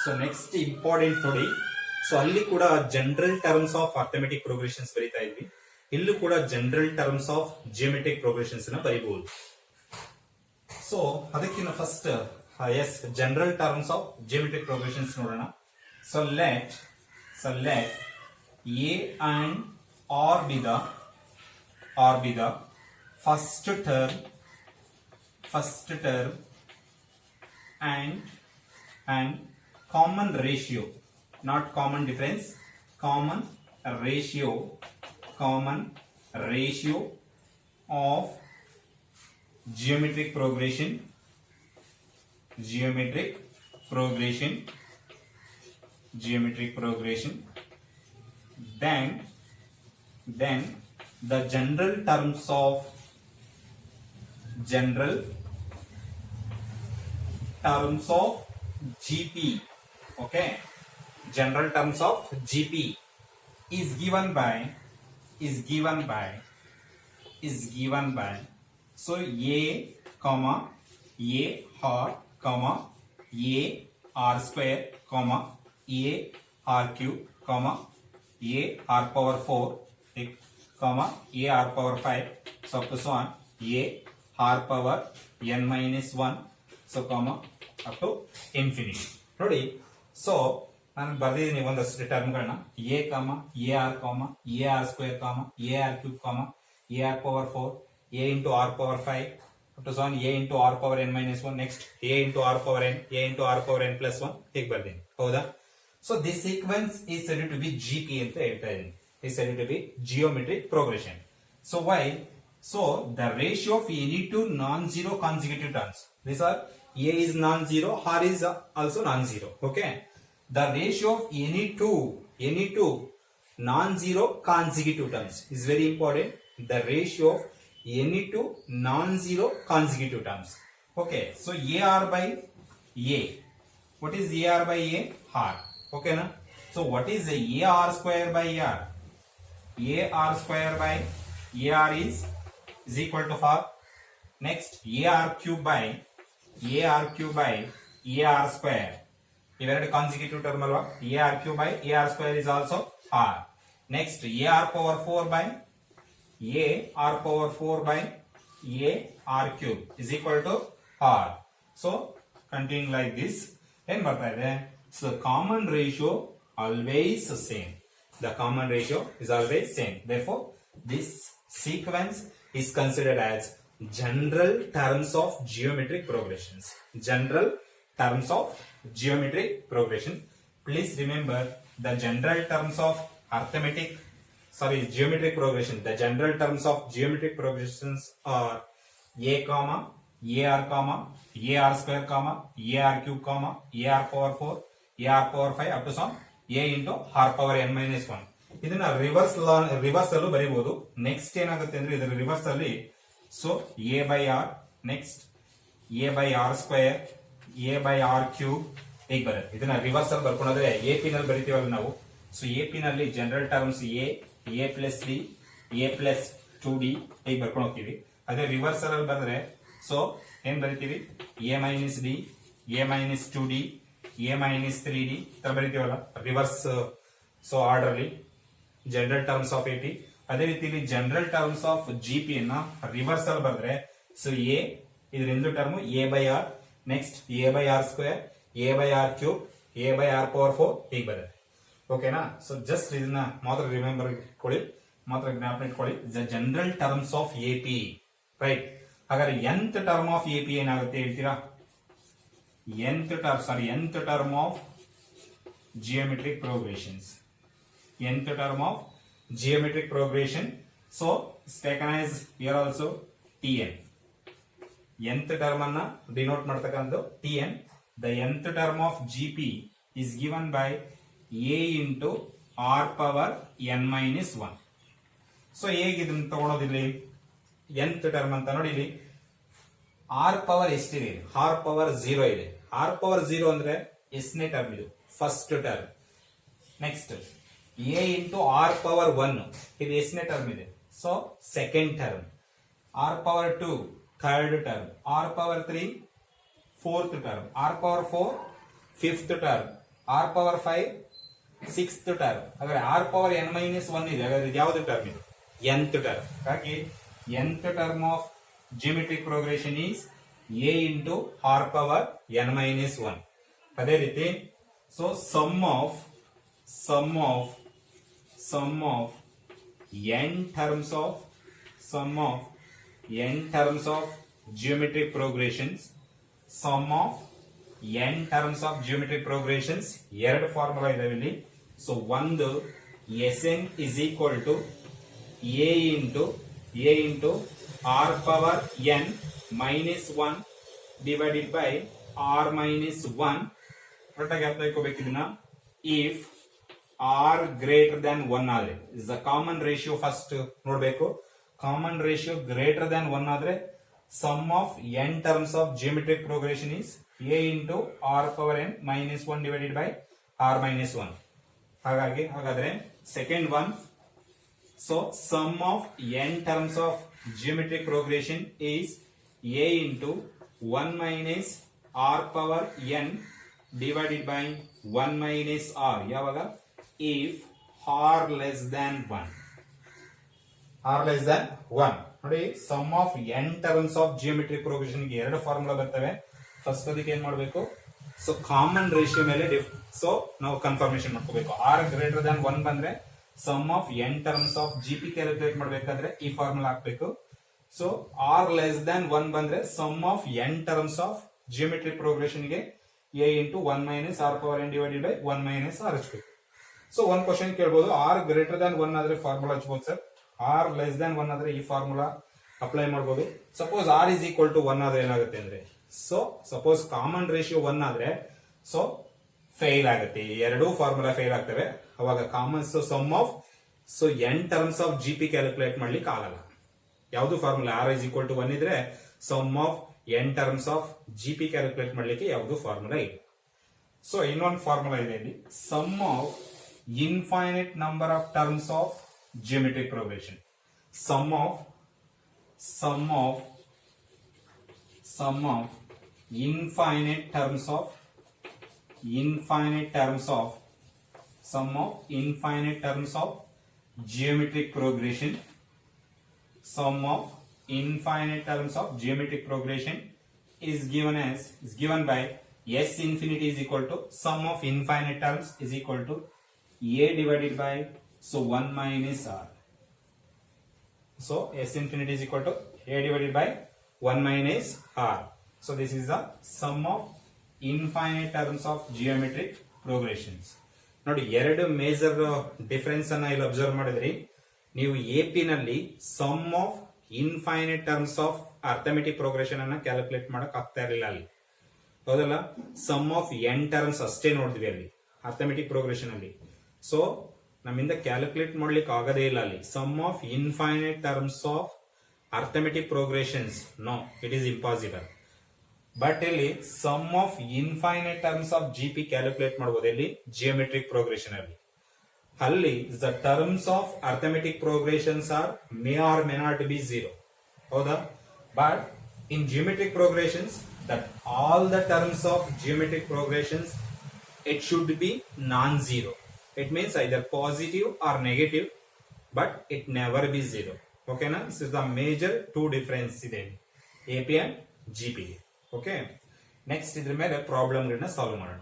So next important ನೋಡಿ. So ಅಲ್ಲಿ ಕೂಡ general terms of arithmetic progressions ಬರೀತಾ ಇದ್ವಿ. ಇಲ್ಲೂ ಕೂಡ general terms of geometric progressions ನ ಬರೀಬಹುದು. ಸೊ ಅದಕ್ಕಿಂತ first as general terms of geometric progressions ನೋಡೋಣ. So let a and r be the first term and common ratio, not common difference, common ratio of geometric progression then the general terms of GP, okay, general terms of GP is given by so a comma a r square comma a r cube comma a r power 4 comma a r power 5, so up to so on a r power n minus 1, so comma up to infinity. ನೋಡಿ, so ನಾನು ಬರ್ದಿದ್ದೀನಿ ಒಂದಷ್ಟು ಟರ್ಮ್ಗಳನ್ನ. A comma a r comma a r square comma a r cube comma a r power 4 a into r power 5 up to so on a into r power n minus 1, next a into r power n, a into r power n plus 1 ಹೀಗೆ ಬರ್ತೀನಿ. ಹೌದಾ? So this sequence is said to be GP ಅಂತ ಹೇಳ್ತಾ ಇದ್ದೀನಿ. Is said to be geometric progression. So why? So the ratio of any two non-zero consecutive terms. These are A is non-zero, R is also non-zero. Okay. The ratio of any two non-zero consecutive terms is very important. The ratio of any two non-zero consecutive terms. Okay. So AR by A. What is AR by A? R. Okay, na? So what is the AR square by AR? AR square by AR is equal to R. Next AR cube by AR square. Iveradu consecutive term alva. AR cube by AR square is also R. Next AR power 4 by AR power 4 by AR cube is equal to R. So continuing like this. Then barta ide. So common ratio always same. The common ratio is always same. Therefore this sequence is considered as general terms of geometric progressions. General terms of geometric progression. Please remember the general terms of geometric progression. The general terms of geometric progressions are a comma ar comma ar square comma ar cube comma ar power 4 ar power 5 up to some a into r power n minus 1. ಇದನ್ನ reverse ಅಲ್ಲೂ ಬರೀಬಹುದು. Next ಏನಾಗುತ್ತೆ ಅಂದ್ರೆ ಇದರ reverse ಅಲ್ಲಿ so a by r, next a by r square, a by r cube ಹೀಗೆ ಬರುತ್ತೆ. ಇದನ್ನ reverse ಅಲ್ಲಿ ಬರ್ಕೊಂಡ್ರೆ ಎ ಪಿ ನಲ್ಲಿ ಬರಿತೀವಲ್ಲ ನಾವು. ಸೊ ಎ ಪಿ ನಲ್ಲಿ general terms A plus D, A plus 2d ಹೀಗೆ ಬರ್ಕೊಂಡು ಹೋಗ್ತೀವಿ. ಅದೇ ರಿವರ್ಸ್ ಅಲ್ಲಿ ಬರೆದ್ರೆ ಸೊ ಏನ್ ಬರಿತೀವಿ? A minus d, a minus 2d, a minus 3d ತರ ಬರಿತೀವಲ್ಲ ರಿವರ್ಸ್. ಸೊ ಆರ್ಡರ್ ಅಲ್ಲಿ ಜನರಲ್ ಟರ್ಮ್ಸ್ ಆಫ್ ಎಪಿ. ಅದೇ ರೀತಿಯಲ್ಲಿ ಜನರಲ್ ಟರ್ಮ್ಸ್ ಆಫ್ ಜಿಪಿ ಅನ್ನ ರಿವರ್ಸ್ ಅಲ್ಲಿ ಬರೆದ್ರೆ ಸೊ ಎ ಇದರಿಂದ term a by r, next a by r square, a by r cube, a by r power 4 ಹೀಗೆ ಬರುತ್ತೆ. ಓಕೆನಾ? ಸೊ ಜಸ್ಟ್ ಇದನ್ನ ಮಾತ್ರ ರಿಮೆಂಬರ್ ಇಟ್ಕೊಳ್ಳಿ, ಮಾತ್ರ ಜ್ಞಾಪನ ಇಟ್ಕೊಳ್ಳಿ. The general terms of AP, right? ಹಾಗಾದ್ರೆ nth ಟರ್ಮ್ ಆಫ್ ಎಪಿ ಏನಾಗುತ್ತೆ ಹೇಳ್ತೀರಾ? nth term of geometric progressions. Nth term of geometric progression. So it's taken as here also Tn. Nth term anna denote ಮಾಡ್ತಕ್ಕಂಥದ್ದು Tn. The nth term of GP is given by a into r power n minus 1. So ಹೇಗೆ ಇದನ್ನ ತಗೊಳ್ಳೋದಿಲ್ಲಿ nth term ಅಂತ ನೋಡಿ. ಇಲ್ಲಿ r power ಎಷ್ಟಿದೆ? r power 0 ಇದೆ. r power 0 ಅಂದ್ರೆ ಎಷ್ಟನೇ ಟರ್ಮ್? ಇದು first term. Next a into r power 1 ಇದು ಎಷ್ಟನೇ ಟರ್ಮ್ ಇದೆ? So second term. r power 2 third term, r power 3 fourth term, r power 4 fifth term, r power 5 sixth term, ಹಾಗಾದ್ರೆ r power n minus 1 ಇದೆ, ಹಾಗಾದ್ರೆ ಇದು ಯಾವ್ದು term ಇದು? nth term. ಹಾಗಾಗಿ nth term of geometric progression is a into r power n minus 1. ಅದೇ ರೀತಿ so sum of n terms of geometric progressions, sum of n terms of geometric progressions ಎರಡು formula ಇದಾವೆ ಇಲ್ಲಿ. So ಒಂದು Sn is equal to a into r power n minus 1 divided by r minus 1. ಕರೆಕ್ಟಾಗಿ ಅರ್ಥ ಮಾಡ್ಕೋಬೇಕು ಇದನ್ನ. If r greater than 1 ಆದ್ರೆ is the common ratio. First ನೋಡ್ಬೇಕು, ಕಾಮನ್ ರೇಷಿಯೋ ಗ್ರೇಟರ್ ದನ್ 1 ಆದ್ರೆ sum of n terms of geometric progression is a into r power n minus 1 divided by r minus 1. ಹಾಗಾದ್ರೆ second one, so sum of n terms of geometric progression is a into 1 minus r power n divided by 1 minus r. ಯಾವಾಗ? If r less than 1. r less than 1. ನೋಡಿ, sum of n terms of geometric progression ಗೆ ಎರಡು formula ಬರ್ತವೆ. First ಅದಕ್ಕೆ ಏನ್ ಮಾಡಬೇಕು, so common ratio ಮೇಲೆ so ನಾವು ಕನ್ಫರ್ಮೇಶನ್ ಮಾಡ್ಕೋಬೇಕು. r ಗ್ರೇಟರ್ ದ್ಯಾನ್ 1 ಬಂದ್ರೆ sum of n terms of GP calculate ಮಾಡ್ಬೇಕಾದ್ರೆ ಈ ಫಾರ್ಮುಲಾ ಹಾಕ್ಬೇಕು. ಸೊ r ಲೆಸ್ ದ್ಯಾನ್ 1 ಬಂದ್ರೆ sum of n terms of geometric progression ಗೆ a into 1 minus r power n divided by 1 minus r ಹಚ್ಬೇಕು. So ಒಂದ್ question ಕೇಳ್ಬೋದು, r greater than 1 ಆದ್ರೆ formula ಹಚ್ಬೋದು ಸರ್, r ಲೆಸ್ ದ್ಯಾನ್ 1 ಆದ್ರೆ ಈ formula apply ಮಾಡಬಹುದು. Suppose r is equal to 1 ಆದ್ರೆ ಏನಾಗುತ್ತೆ ಅಂದ್ರೆ, ಸೊ ಸಪೋಸ್ ಕಾಮನ್ ರೇಷಿಯೋ 1 ಆದ್ರೆ ಸೊ ಫೇಲ್ ಆಗುತ್ತೆ, ಎರಡೂ ಫಾರ್ಮುಲಾ ಫೇಲ್ ಆಗ್ತವೆ. ಅವಾಗ common sum of so n terms of GP calculate ಮಾಡ್ಲಿಕ್ಕೆ ಆಗಲ್ಲ. ಯಾವ್ದು formula r is equal to 1 ಇದ್ರೆ sum of n terms of GP calculate ಮಾಡ್ಲಿಕ್ಕೆ ಯಾವ್ದು ಫಾರ್ಮುಲಾ ಇಲ್ಲ. ಸೊ ಇನ್ನೊಂದು ಫಾರ್ಮುಲಾ ಇದೆ ಇಲ್ಲಿ, sum of infinite number of terms of geometric progression. Sum of infinite terms of geometric progression. Sum of infinite terms of geometric progression is given by S infinity is equal to sum of infinite terms is equal to a divided by so 1 minus r. So S infinity is equal to a divided by 1 minus r. So this is the sum of infinite terms of geometric progressions. ನೋಡಿ, ಎರಡು major difference ಅನ್ನ ಇಲ್ಲಿ observe ಮಾಡಿದ್ರಿ. ನೀವು AP ನಲ್ಲಿ sum of infinite terms of arithmetic progression ಅನ್ನ calculate ಮಾಡಕ್ ಆಗ್ತಾ ಇರಲಿಲ್ಲ ಅಲ್ಲಿ, ಹೌದಲ್ಲ? ಸಮ್ ಆಫ್ n ಟರ್ಮ್ಸ್ ಅಷ್ಟೇ ನೋಡಿದ್ವಿ ಅಲ್ಲಿ ಅರ್ಥಮೆಟಿಕ್ ಪ್ರೋಗ್ರೆಷನ್ ಅಲ್ಲಿ. ಸೊ ನಮ್ಮಿಂದ ಕ್ಯಾಲ್ಕುಲೇಟ್ ಮಾಡ್ಲಿಕ್ಕೆ ಆಗದೇ ಇಲ್ಲ ಅಲ್ಲಿ sum of infinite terms of arithmetic progressions. No, it is impossible. But ಇಲ್ಲಿ sum of infinite terms of GP calculate ಮಾಡಬಹುದು ಇಲ್ಲಿ ಜಿಯೋಮೆಟ್ರಿಕ್ ಪ್ರೋಗ್ರೆಷನ್ ಅಲ್ಲಿ. ಅಲ್ಲಿ the terms of arithmetic progressions are may or may not be 0, ಹೌದಾ? But in geometric progressions that all the terms of geometric progressions it should be non zero. It means either positive or negative, but it never be 0. Okay na? This is the major two difference ಇದೆ AP and GP. Okay. Next ಇದ್ರ ಮೇಲೆ problem ಗಳನ್ನ solve ಮಾಡೋಣ.